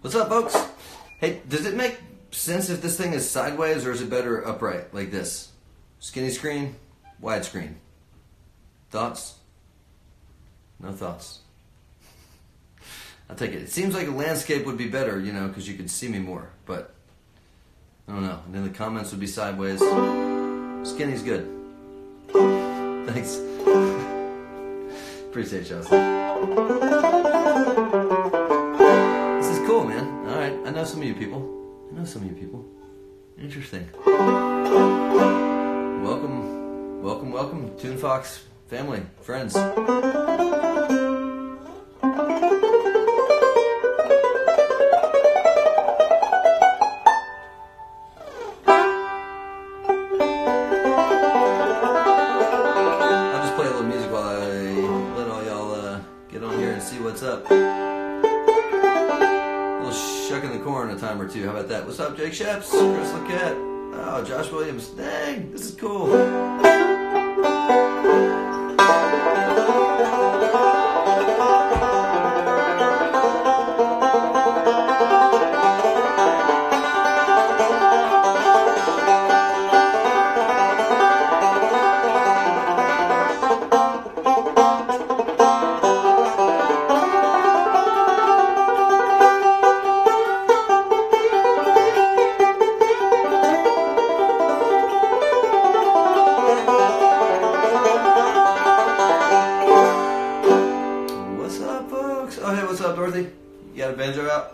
What's up, folks? Hey, does it make sense if this thing is sideways, or is it better upright, like this? Skinny screen, wide screen. Thoughts? No thoughts. I'll take it. It seems like a landscape would be better, you know, because you could see me more, but I don't know. And then the comments would be sideways. Skinny's good. Thanks. Appreciate y'all. This is cool, man. Alright, I know some of you people. Interesting. Welcome. Toon Fox family, friends. What's up? A little shucking the corn a time or two. How about that? What's up, Jake Sheps? Chris Laquette? Oh, Josh Williams. Dang, this is cool. Oh, hey, what's up, Dorothy? You got a banjo out?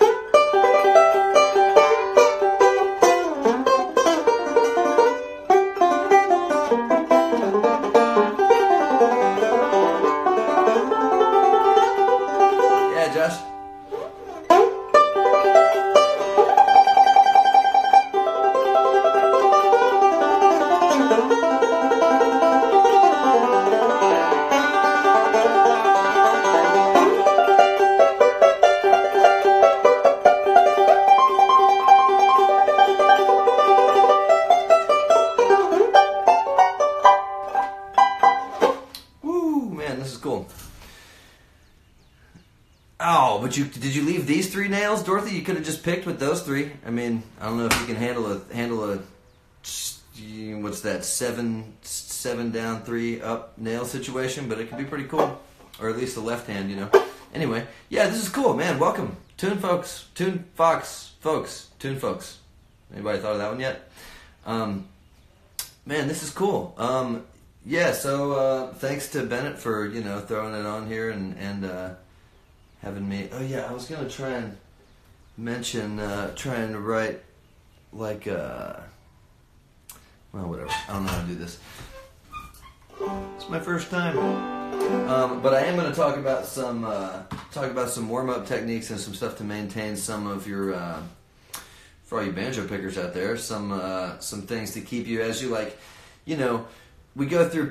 Yeah, Josh. This is cool. Oh, but did you leave these 3 nails, Dorothy? You could have just picked with those 3. I mean, I don't know if you can handle a what's that, 7 down 3 up nail situation, but it could be pretty cool, or at least the left hand, you know. Anyway, yeah, this is cool, man. Welcome, Toon Fox folks. Anybody thought of that one yet? Man, this is cool. Yeah, so thanks to Bennett for, you know, throwing it on here and having me. Oh yeah, I was gonna try and mention trying to write like well, whatever. I don't know how to do this. It's my first time, but I am gonna talk about some warm up techniques and some stuff to maintain some of your for all you banjo pickers out there. Some things to keep you as you, like, you know. We go through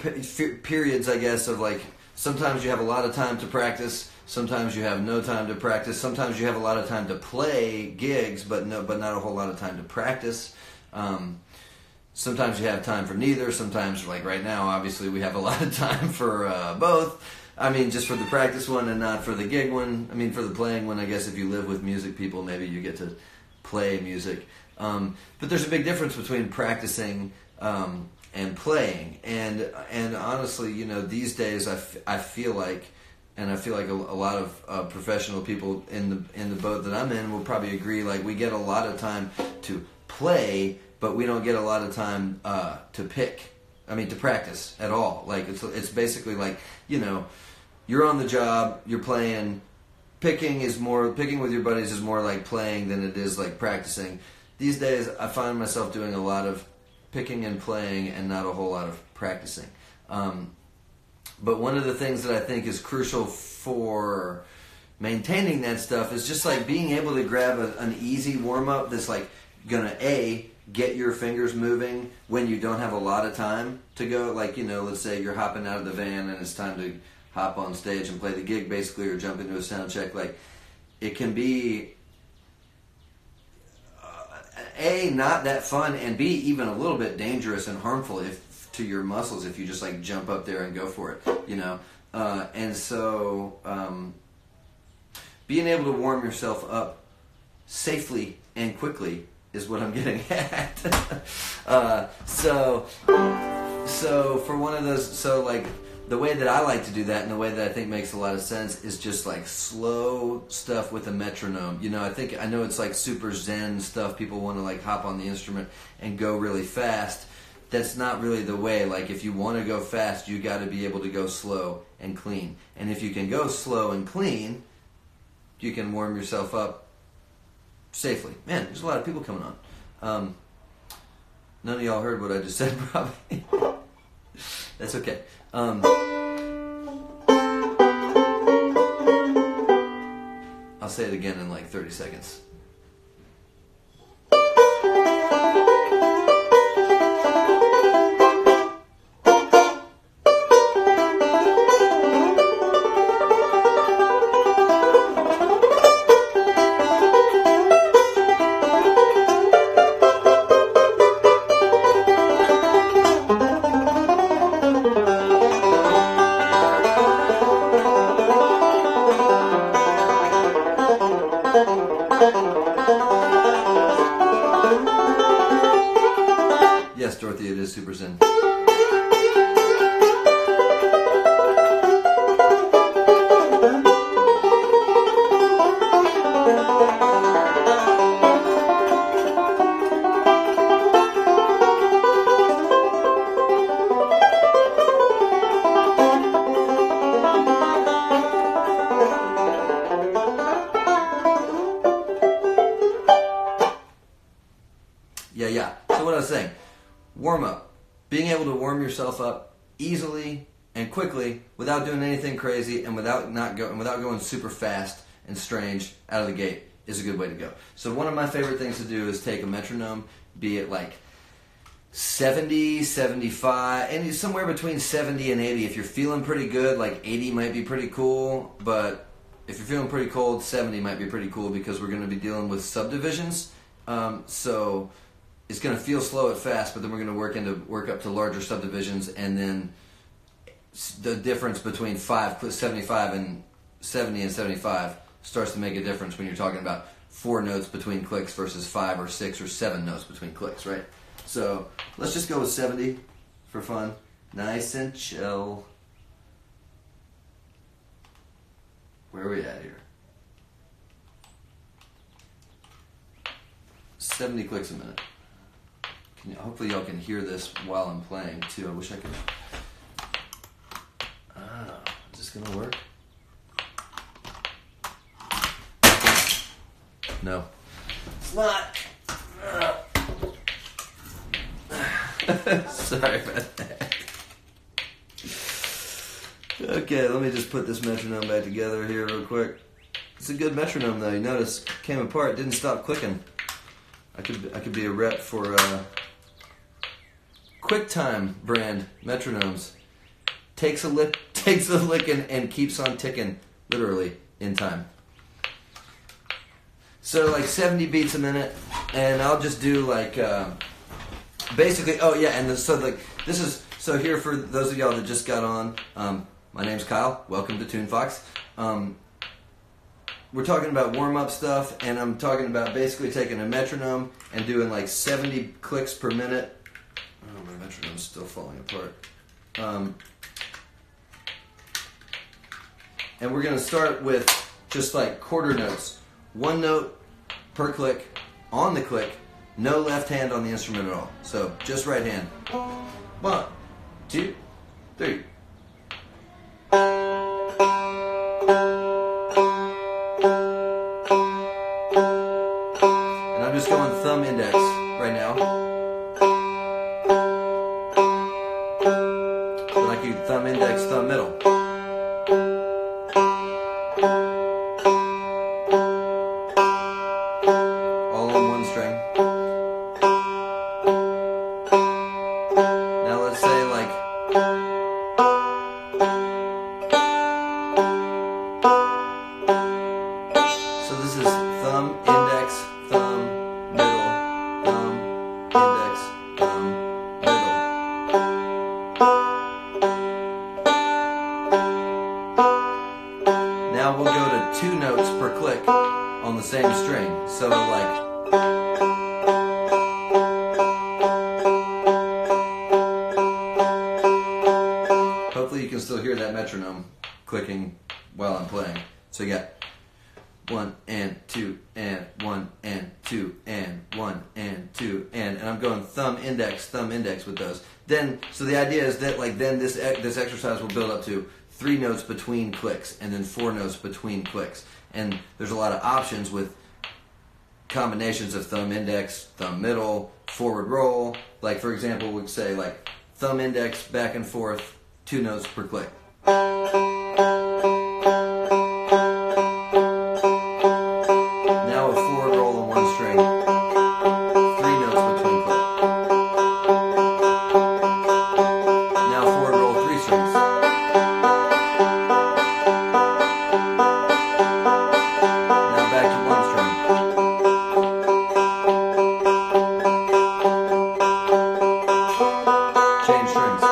periods, I guess, of like, sometimes you have a lot of time to practice, sometimes you have no time to practice, sometimes you have a lot of time to play gigs, but not a whole lot of time to practice. Sometimes you have time for neither. Sometimes, like right now, obviously we have a lot of time for both. I mean, just for the practice one and not for the gig one. I mean, for the playing one, I guess if you live with music people, maybe you get to play music. But there's a big difference between practicing and playing, and honestly, you know, these days I feel like, and I feel like a lot of professional people in the boat that I'm in will probably agree. Like, we get a lot of time to play, but we don't get a lot of time to practice at all. Like, it's basically like, you know, you're on the job, you're playing. Picking with your buddies is more like playing than it is like practicing. These days, I find myself doing a lot of picking and playing and not a whole lot of practicing. But one of the things that I think is crucial for maintaining that stuff is just like being able to grab an easy warm-up that's like gonna get your fingers moving when you don't have a lot of time to go. Like, you know, let's say you're hopping out of the van and it's time to hop on stage and play the gig basically, or jump into a sound check. Like, it can be A, not that fun, and B, even a little bit dangerous and harmful to your muscles if you just like jump up there and go for it, you know. And so being able to warm yourself up safely and quickly is what I'm getting at. So for one of those, so like the way that I like to do that, and the way that I think makes a lot of sense, is just like slow stuff with a metronome. You know, I know it's like super zen stuff. People want to like hop on the instrument and go really fast. That's not really the way. Like, if you want to go fast, you got to be able to go slow and clean. And if you can go slow and clean, you can warm yourself up safely. Man, there's a lot of people coming on. None of y'all heard what I just said, probably. That's okay. I'll say it again in like 30 seconds. Yes, Dorothy, it is super zen. Yeah. So what I was saying, warm up. Being able to warm yourself up easily and quickly without doing anything crazy and without going super fast and strange out of the gate is a good way to go. So one of my favorite things to do is take a metronome, be it like 70, 75, and somewhere between 70 and 80. If you're feeling pretty good, like 80 might be pretty cool, but if you're feeling pretty cold, 70 might be pretty cool, because we're going to be dealing with subdivisions. So it's going to feel slow at fast, but then we're going to work up to larger subdivisions, and then the difference between 75 and 70 and 75 starts to make a difference when you're talking about 4 notes between clicks versus 5 or 6 or 7 notes between clicks, right? So let's just go with 70 for fun. Nice and chill. Where are we at here? 70 clicks a minute. Hopefully y'all can hear this while I'm playing too. I wish I could. Is this gonna work? No. It's not. Sorry about that. Okay, let me just put this metronome back together here real quick. It's a good metronome though. You notice, came apart, didn't stop clicking. I could be a rep for QuickTime brand metronomes. Takes a licking and keeps on ticking, literally in time. So like 70 beats a minute, and I'll just do like basically. Oh yeah, and so here for those of y'all that just got on. My name's Kyle. Welcome to TuneFox. We're talking about warm-up stuff, and I'm talking about basically taking a metronome and doing like 70 clicks per minute. Oh, my metronome's still falling apart. And we're going to start with just like quarter notes. 1 note per click on the click. No left hand on the instrument at all. So just right hand. 1, 2, 3. I'm just going thumb index right now. But I could thumb index, thumb middle. All on one string. Now let's say like Now we'll go to 2 notes per click on the same string. So like, hopefully you can still hear that metronome clicking while I'm playing. So you got 1 and 2 and 1 and 2 and 1 and 2 and I'm going thumb index with those. Then so the idea is that like then this exercise will build up to 3 notes between clicks and then 4 notes between clicks. And there's a lot of options with combinations of thumb index, thumb middle, forward roll. Like for example, we'd say like thumb index back and forth, 2 notes per click. Now a forward roll on 1 string, 3 notes between click. Now forward roll 3 strings. Now back to 1 string. Change strings.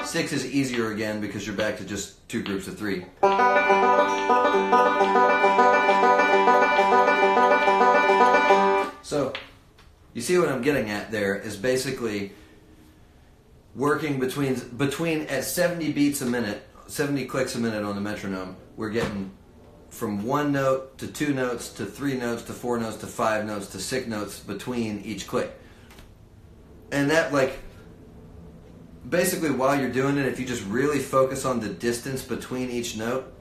Six is easier again because you're back to just 2 groups of 3. So, you see what I'm getting at there is basically working between at 70 beats a minute, 70 clicks a minute on the metronome, we're getting from 1 note to 2 notes to 3 notes to 4 notes to 5 notes to 6 notes between each click. And that, like, basically while you're doing it, if you just really focus on the distance between each note,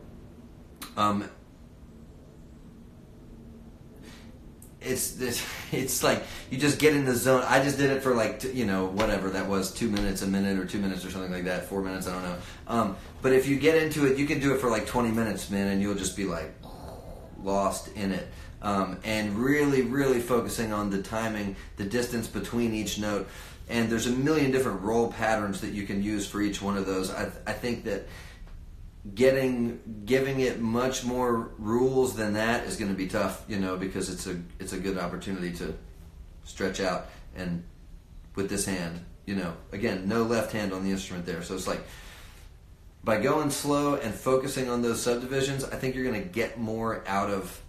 it's like you just get in the zone. I just did it for like, whatever that was, 2 minutes, a minute, or 2 minutes or something like that, 4 minutes, I don't know. But if you get into it, you can do it for like 20 minutes, man, and you'll just be like lost in it. and really, really focusing on the timing, the distance between each note. And there's a million different roll patterns that you can use for each one of those. I think that giving it much more rules than that is going to be tough, you know, because it's a good opportunity to stretch out. And with this hand, you know, again, no left hand on the instrument there, so it's like by going slow and focusing on those subdivisions, I think you're going to get more out of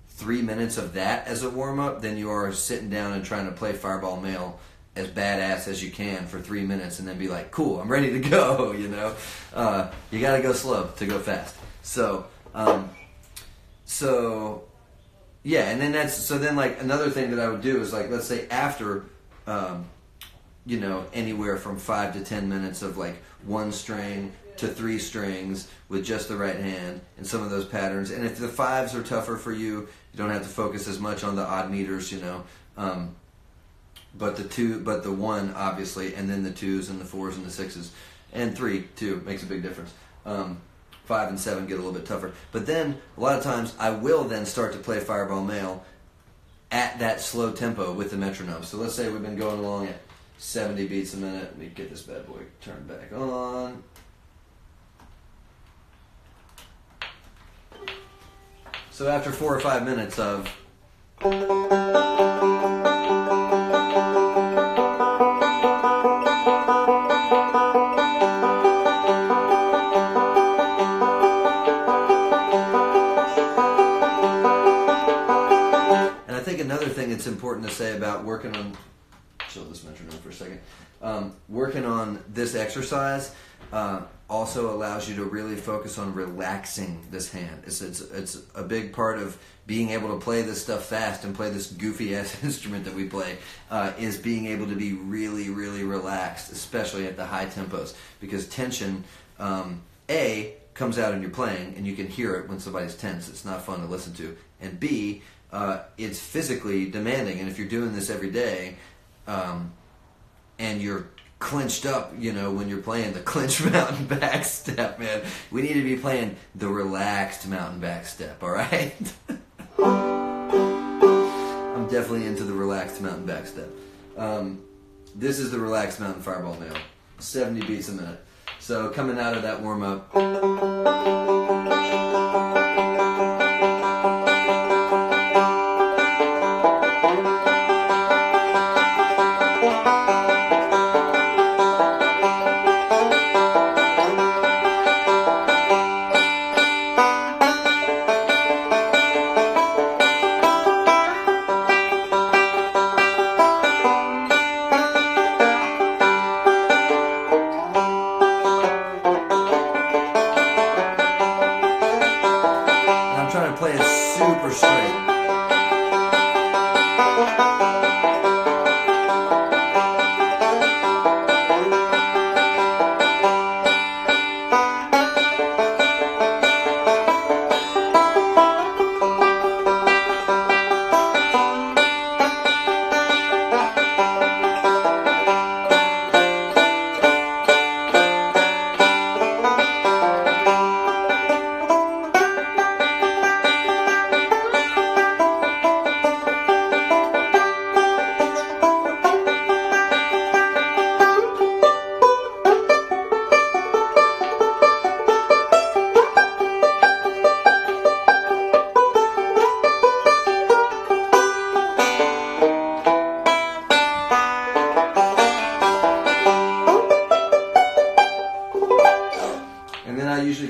3 minutes of that as a warm-up than you are sitting down and trying to play Fireball Mail as badass as you can for 3 minutes and then be like, cool, I'm ready to go, you know. You got to go slow to go fast. So yeah, and then like another thing that I would do is, like, let's say after you know, anywhere from 5 to 10 minutes of like 1 string to 3 strings with just the right hand and some of those patterns. And if the 5s are tougher for you, you don't have to focus as much on the odd meters, you know. But the 1 obviously, and then the 2s and the 4s and the 6s, and 3 too makes a big difference. 5 and 7 get a little bit tougher. But then a lot of times I will then start to play Fireball Mail at that slow tempo with the metronome. So let's say we've been going along at 70 beats a minute. Let me get this bad boy turned back on. So after 4 or 5 minutes of it's important to say about working on, chill this metronome for a second, working on this exercise also allows you to really focus on relaxing this hand. It's a big part of being able to play this stuff fast and play this goofy ass instrument that we play, is being able to be really, really relaxed, especially at the high tempos, because tension comes out in your playing and you can hear it when somebody's tense. It's not fun to listen to. And B, it's physically demanding, and if you're doing this every day, and you're clenched up, you know, when you're playing the clenched mountain back step, man, we need to be playing the relaxed mountain back step, alright? I'm definitely into the relaxed mountain back step. This is the relaxed mountain Fireball Mail, 70 beats a minute. So coming out of that warm-up, super straight.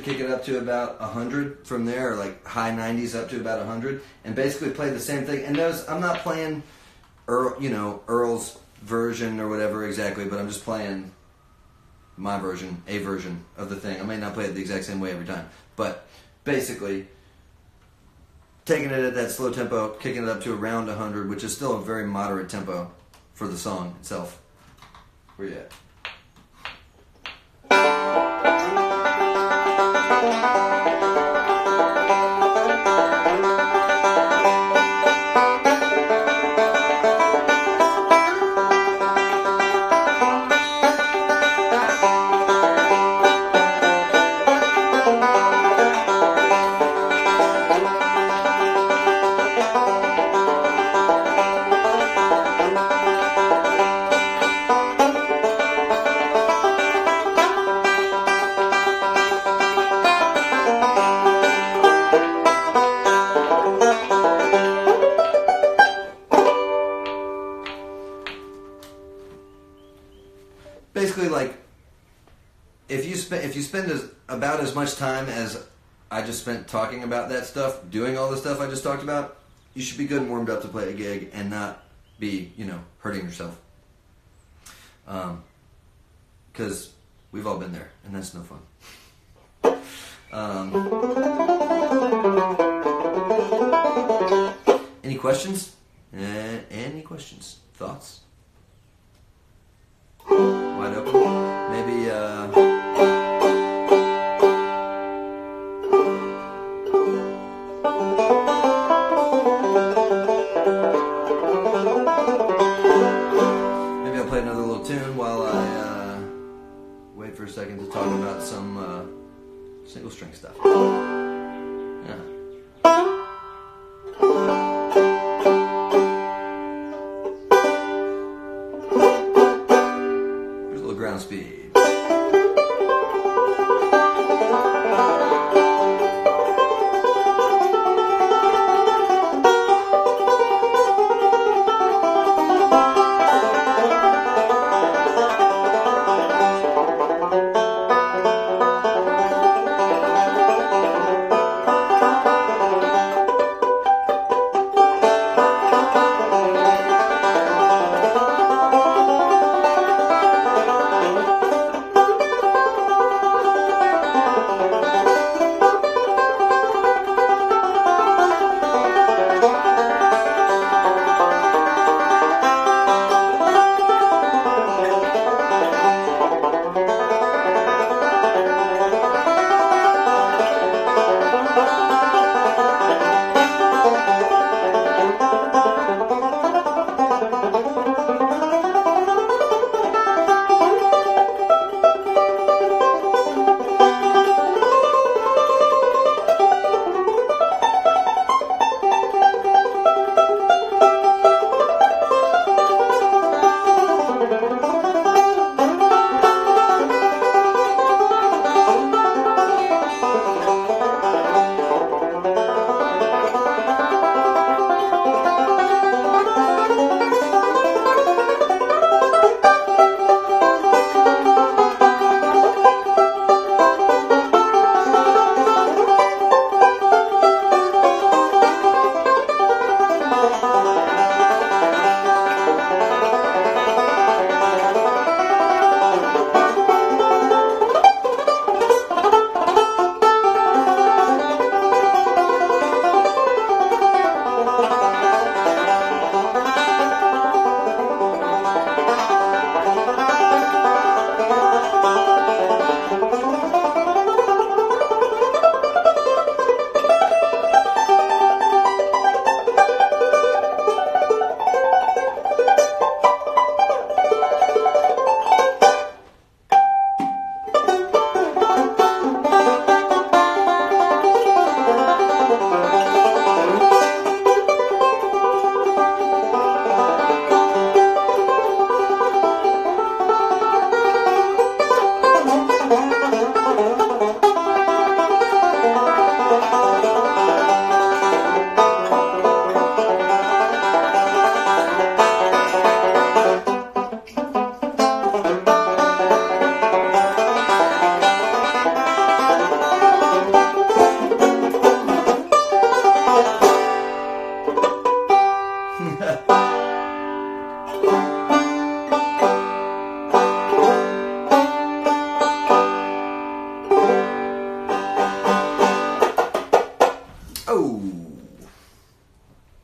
Kick it up to about 100 from there, or like high 90s up to about 100, and basically play the same thing. And notice I'm not playing Earl's version or whatever exactly, but I'm just playing my version, a version of the thing. I may not play it the exact same way every time, but basically taking it at that slow tempo, kicking it up to around 100, which is still a very moderate tempo for the song itself. Where you at? basically like if you spend about as much time as I just spent talking about that stuff, doing all the stuff I just talked about, you should be good and warmed up to play a gig and not be, hurting yourself. Because we've all been there, and that's no fun. Any questions? Any questions? Thoughts? Wide open? Maybe, maybe I'll play another little tune while I wait for a second to talk about some single string stuff. Yeah. Here's a little ground speed.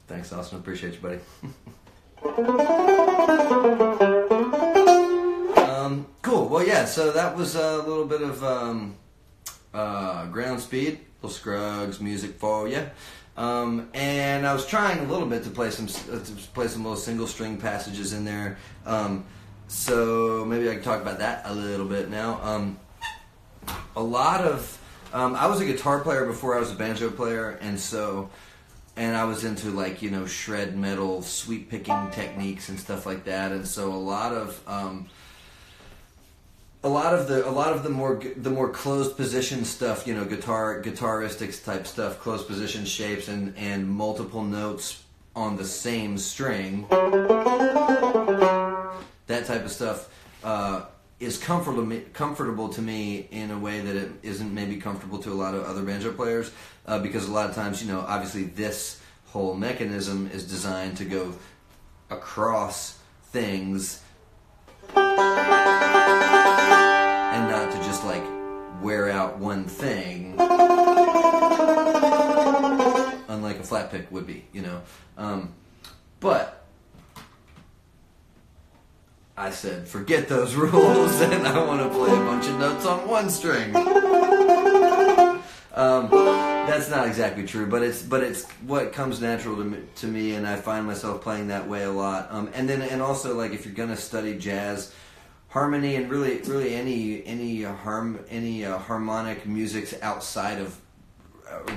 Thanks, Austin. Appreciate you, buddy. Cool. Well, yeah, so that was a little bit of ground speed, little Scruggs music for you. And I was trying a little bit to play some little single string passages in there. So maybe I can talk about that a little bit now. A lot of I was a guitar player before I was a banjo player, and I was into shred metal, sweep picking techniques and stuff like that. And so a lot of the more closed position stuff, guitaristics type stuff, closed position shapes and multiple notes on the same string, that type of stuff is comfortable to me in a way that it isn't maybe comfortable to a lot of other banjo players, because a lot of times, obviously this whole mechanism is designed to go across things and not to just like wear out one thing, unlike a flat pick would be, but I said, forget those rules, and I want to play a bunch of notes on one string. That's not exactly true, but it's what comes natural to me, and I find myself playing that way a lot. And also, like, if you're gonna study jazz, harmony, and really any harmonic music outside of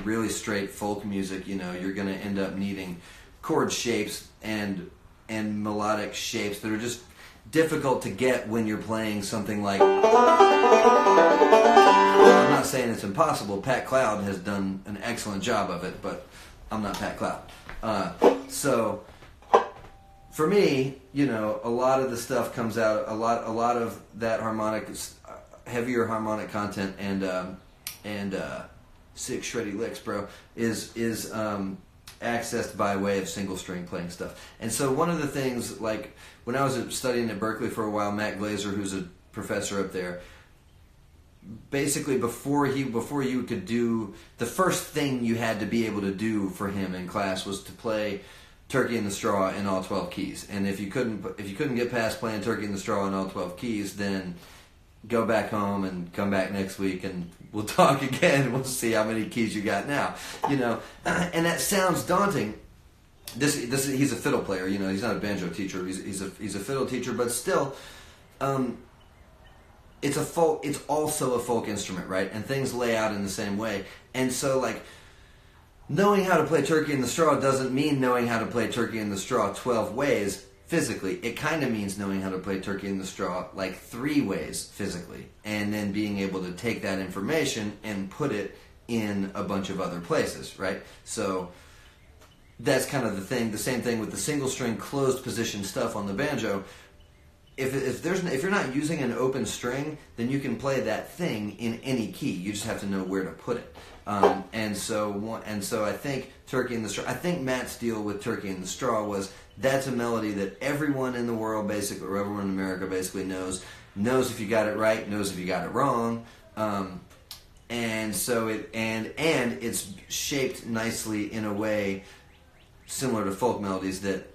really straight folk music, you're gonna end up needing chord shapes and melodic shapes that are just difficult to get when you're playing something like... I'm not saying it's impossible. Pat Cloud has done an excellent job of it, but I'm not Pat Cloud. So for me, a lot of the stuff comes out, a lot of that harmonic, heavier harmonic content and sick shreddy licks, bro, is accessed by way of single string playing stuff. And so one of the things, like when I was studying at Berkeley for a while, Matt Glazer, who's a professor up there, basically before you could do, the first thing you had to be able to do for him in class was to play Turkey in the Straw in all 12 keys. And if you couldn't get past playing Turkey in the Straw in all 12 keys, then go back home and come back next week and we'll talk again. We'll see how many keys you got now. And that sounds daunting. He's a fiddle player. He's not a banjo teacher. He's a fiddle teacher, but still, it's also a folk instrument, right? And things lay out in the same way. And so, like, knowing how to play Turkey in the Straw doesn't mean knowing how to play Turkey in the Straw 12 ways physically. It kind of means knowing how to play Turkey in the Straw like 3 ways physically, and then being able to take that information and put it in a bunch of other places, right? So that's kind of the thing. The same thing with the single string closed position stuff on the banjo. If you're not using an open string, then you can play that thing in any key. You just have to know where to put it. And so I think Turkey in the Straw. I think Matt's deal with Turkey in the Straw was that's a melody that everyone in the world basically, or everyone in America basically knows if you got it right, knows if you got it wrong. And so it's shaped nicely in a way similar to folk melodies that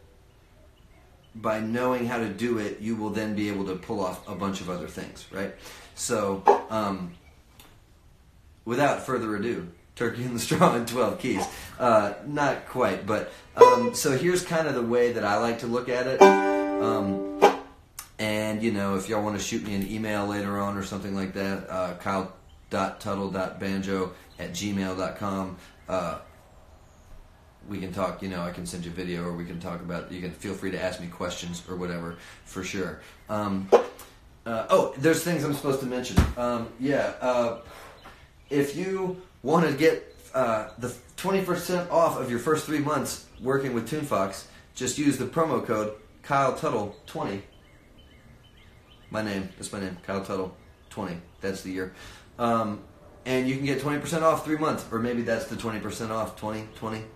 by knowing how to do it, you will then be able to pull off a bunch of other things, right? So, without further ado, Turkey in the Straw in 12 keys. Not quite, but so here's kind of the way that I like to look at it. And, if y'all want to shoot me an email later on or something like that, kyle.tuttle.banjo@gmail.com. We can talk, I can send you a video, or we can talk about, you can feel free to ask me questions or whatever, for sure. There's things I'm supposed to mention. If you want to get the 20% off of your first 3 months working with TuneFox, just use the promo code KyleTuttle20. That's my name, Kyle Tuttle 20. That's the year. And you can get 20% off 3 months, or maybe that's the 20% off, 20,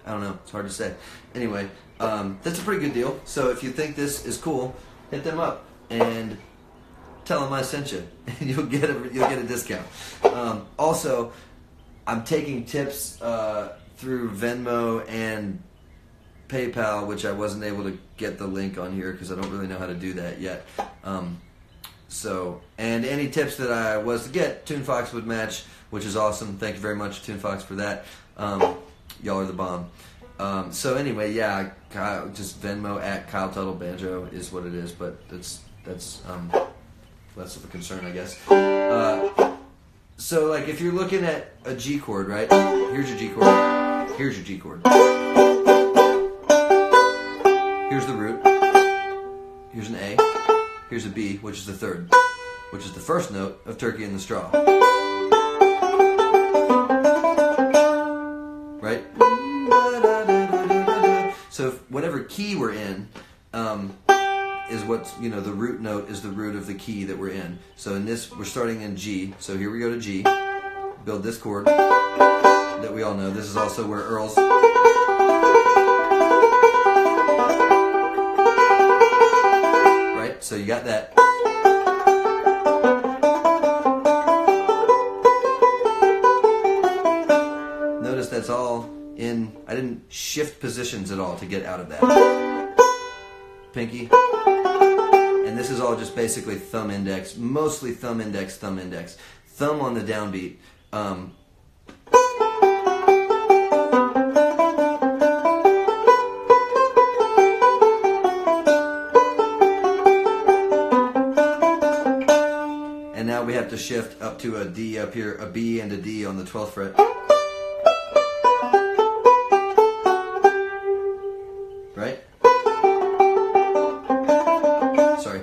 I don't know, it's hard to say. Anyway, that's a pretty good deal. So if you think this is cool, hit them up and tell them I sent you, and you'll get a discount. Also, I'm taking tips through Venmo and PayPal, which I wasn't able to get the link on here because I don't really know how to do that yet. And any tips that I was to get, TuneFox would match, which is awesome. Thank you very much, TuneFox, for that. Y'all are the bomb. So anyway, yeah, just Venmo at Kyle Tuttle Banjo is what it is, but that's less of a concern, I guess. So like if you're looking at a G chord, right? Here's your G chord. Here's your G chord. Here's the root. Here's an A. Here's a B, which is the third, which is the first note of Turkey in the Straw. Right? So whatever key we're in, is what's, you know, the root note is the root of the key that we're in. So in this, we're starting in G. So here we go to G. Build this chord that we all know. This is also where Earl's. Right? So you got that. Notice that's all in, I didn't shift positions at all to get out of that. Pinky. And this is all just basically thumb index, mostly thumb index, thumb index. Thumb on the downbeat. And now we have to shift up to a D up here, a B and a D on the 12th fret. Right? Sorry.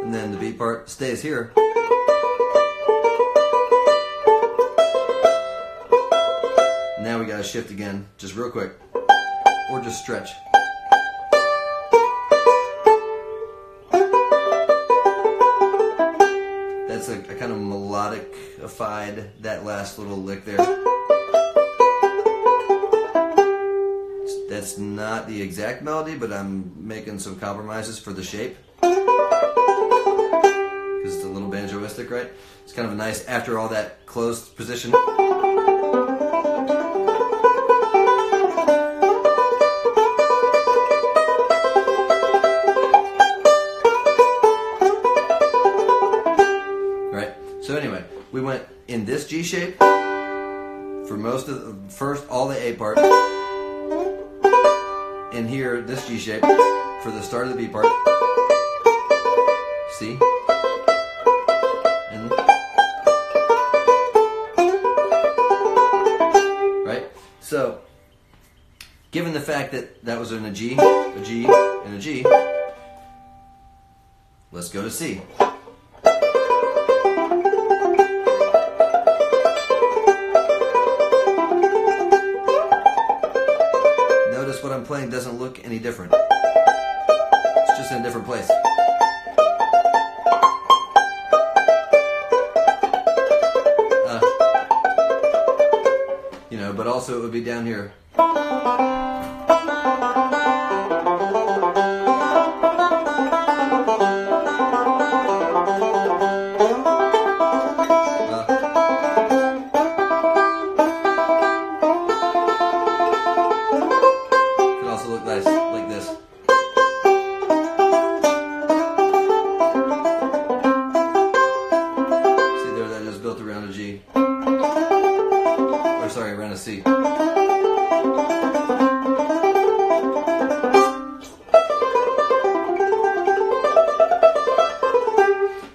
And then the B part stays here. Now we gotta shift again, just real quick. Or just stretch. That's a kind of melodic-ified, that last little lick there. That's not the exact melody, but I'm making some compromises for the shape. Because it's a little banjoistic, right? It's kind of a nice, after all that closed position. So anyway, we went in this G shape for most of the first, all the A part. In here, this G shape for the start of the B part. C. And right? So, given the fact that that was in a G, and a G, let's go to C. What I'm playing doesn't look any different. It's just in a different place. You know, but also it would be down here. Like this. See there, that is built around a G. Or sorry, around a C.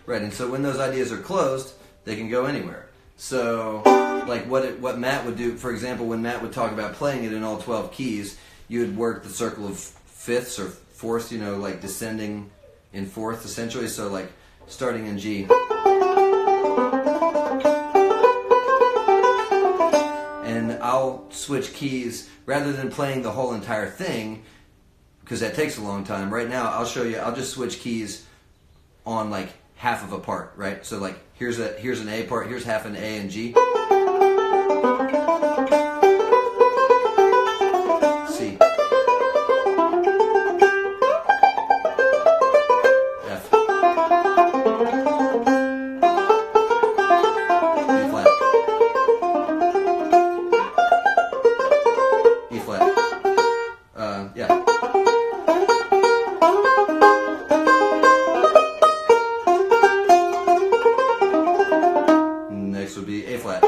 Right, and so when those ideas are closed, they can go anywhere. So, like what Matt would do, for example, when Matt would talk about playing it in all 12 keys, you would work the circle of fifths or fourths, you know, like descending in fourths essentially. So like starting in G. And I'll switch keys rather than playing the whole entire thing, because that takes a long time. Right now I'll show you, I'll just switch keys on like half of a part, right? So like here's an A part, here's half an A and G. C. F. B flat. E flat. Yeah. Next would be A flat.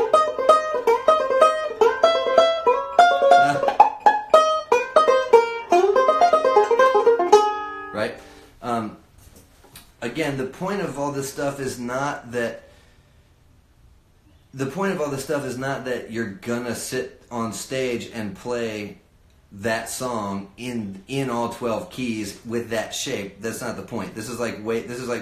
Right? Again, the point of all this stuff is not that you're gonna sit on stage and play that song in all 12 keys with that shape. That's not the point. This is like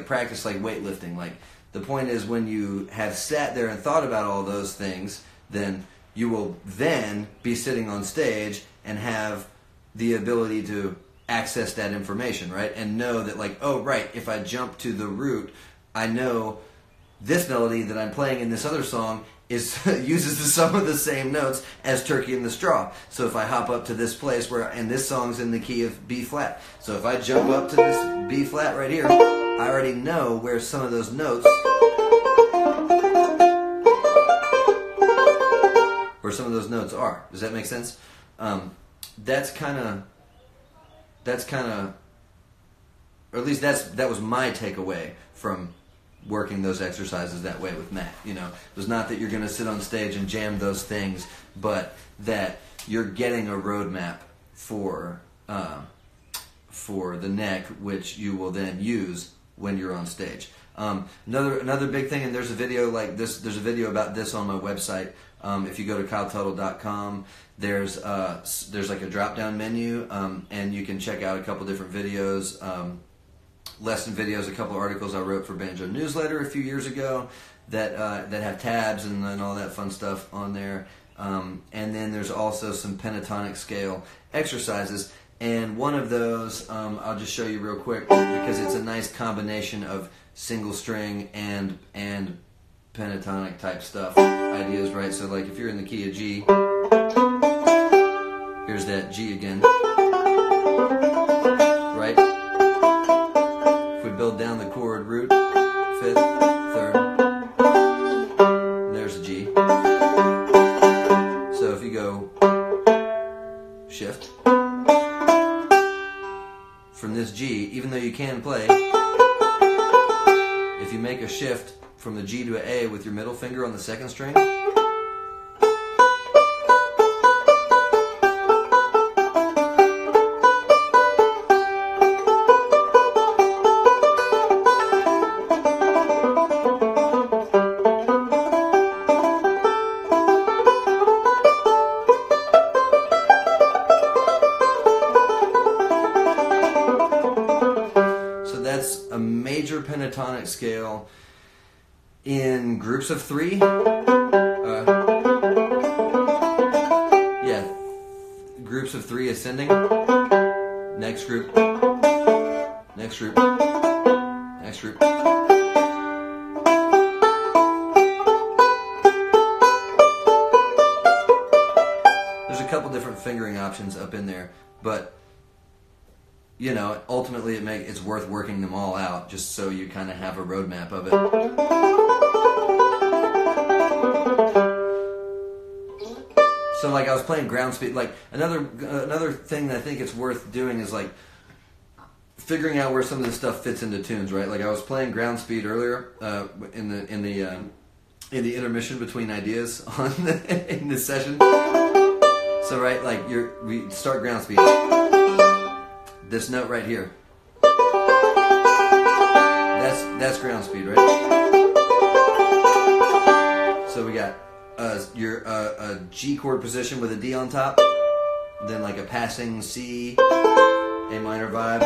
practice, like weightlifting. Like The point is, when you have sat there and thought about all those things, then you will then be sitting on stage and have the ability to access that information, right? And know that, like, oh, right, if I jump to the root, I know this melody that I'm playing in this other song uses some of the same notes as Turkey in the Straw. So if I hop up to this place and this song's in the key of B flat. So if I jump up to this B flat right here, I already know where some of those notes, are. Does that make sense? That's kind of, or at least that was my takeaway from working those exercises that way with Matt. You know, it was not that you're going to sit on stage and jam those things, but that you're getting a roadmap for the neck, which you will then use when you're on stage. Another big thing, and there's a video like this. There's a video about this on my website. If you go to kyletuttle.com, there's like a drop-down menu, and you can check out a couple different videos, lesson videos, a couple articles I wrote for Banjo Newsletter a few years ago that have tabs and all that fun stuff on there. And then there's also some pentatonic scale exercises. And one of those, I'll just show you real quick because it's a nice combination of single string and pentatonic type stuff ideas, right? So like if you're in the key of G, here's that G again, right? If we build down the chord, root, fifth, third, there's a G. So if you go shift from this G, even though you can play, if you make a shift from the G to an A with your middle finger on the second string, so that's a major pentatonic scale in groups of three. Groups of three ascending. Next group. Next group. Next group. There's a couple different fingering options up in there, but you know, ultimately it's worth working them all out just so you kind of have a roadmap of it. So like I was playing ground speed, like another thing that I think it's worth doing is like figuring out where some of this stuff fits into tunes, right? Like I was playing ground speed earlier in the intermission between ideas in this session. So right, like we start ground speed. This note right here. That's ground speed, right? So we got a G chord position with a D on top, then like a passing C, A minor vibe,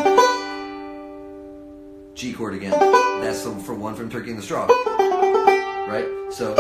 G chord again. That's for one from Turkey in the Straw, right? So.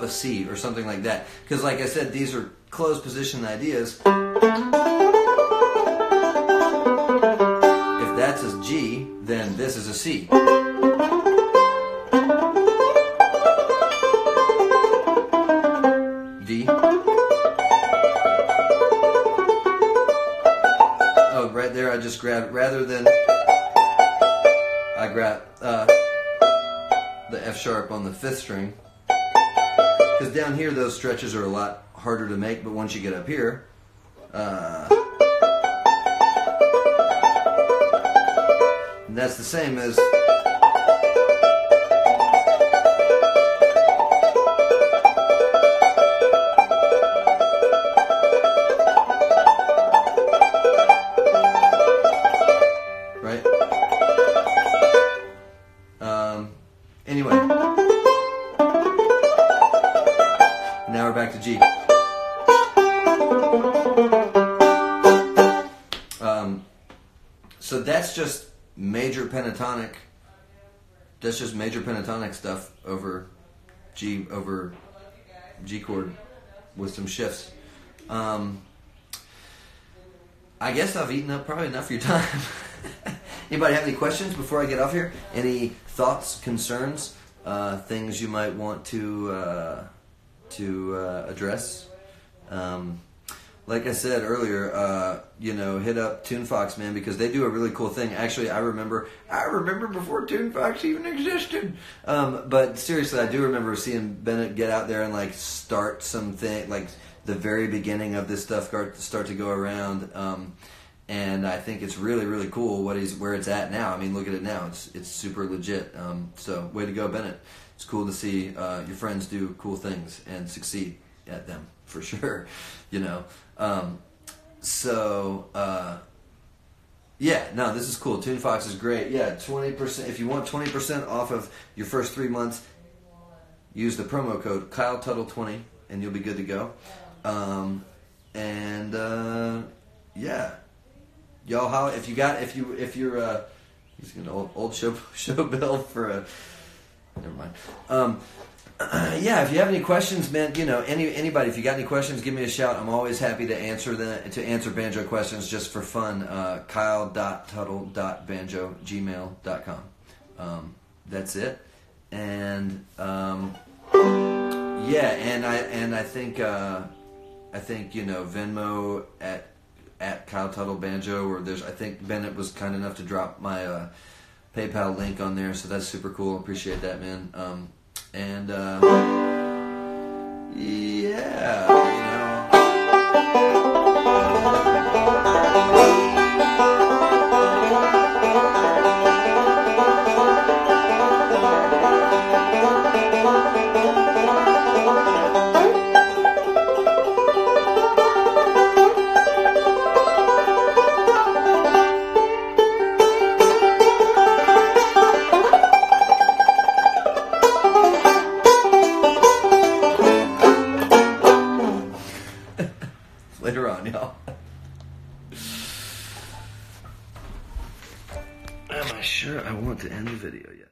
C or something like that, because like I said, these are closed position ideas. If that's a G, then this is a C. D. Oh, right there I just grabbed, rather than I grab the F sharp on the 5th string. Because down here those stretches are a lot harder to make, but once you get up here, and that's the same as back to G. So that's just major pentatonic. That's just major pentatonic stuff over G chord with some shifts. I guess I've eaten up probably enough of your time. Anybody have any questions before I get off here? Any thoughts, concerns, things you might want to address? Like I said earlier, hit up TuneFox, man, because they do a really cool thing. Actually, I remember before TuneFox even existed. But seriously, I do remember seeing Bennett get out there and like start something, like the very beginning of this stuff start to go around. And I think it's really, really cool where it's at now. I mean, look at it now. It's super legit. So way to go, Bennett. It's cool to see your friends do cool things and succeed at them, for sure. This is cool. TuneFox is great. Yeah, 20%. If you want 20% off of your first 3 months, use the promo code KyleTuttle20 and you'll be good to go. Y'all holla if you're he's an old show bill for a never mind. If you have any questions, man, anybody, if you got any questions, give me a shout. I'm always happy to answer banjo questions just for fun. Kyle.tuttle.banjo@gmail.com. That's it. And I think Venmo at Kyle Tuttle Banjo, or I think Bennett was kind enough to drop my PayPal link on there, so that's super cool. Appreciate that, man. Later on, y'all. Am I sure I want to end the video? Yes.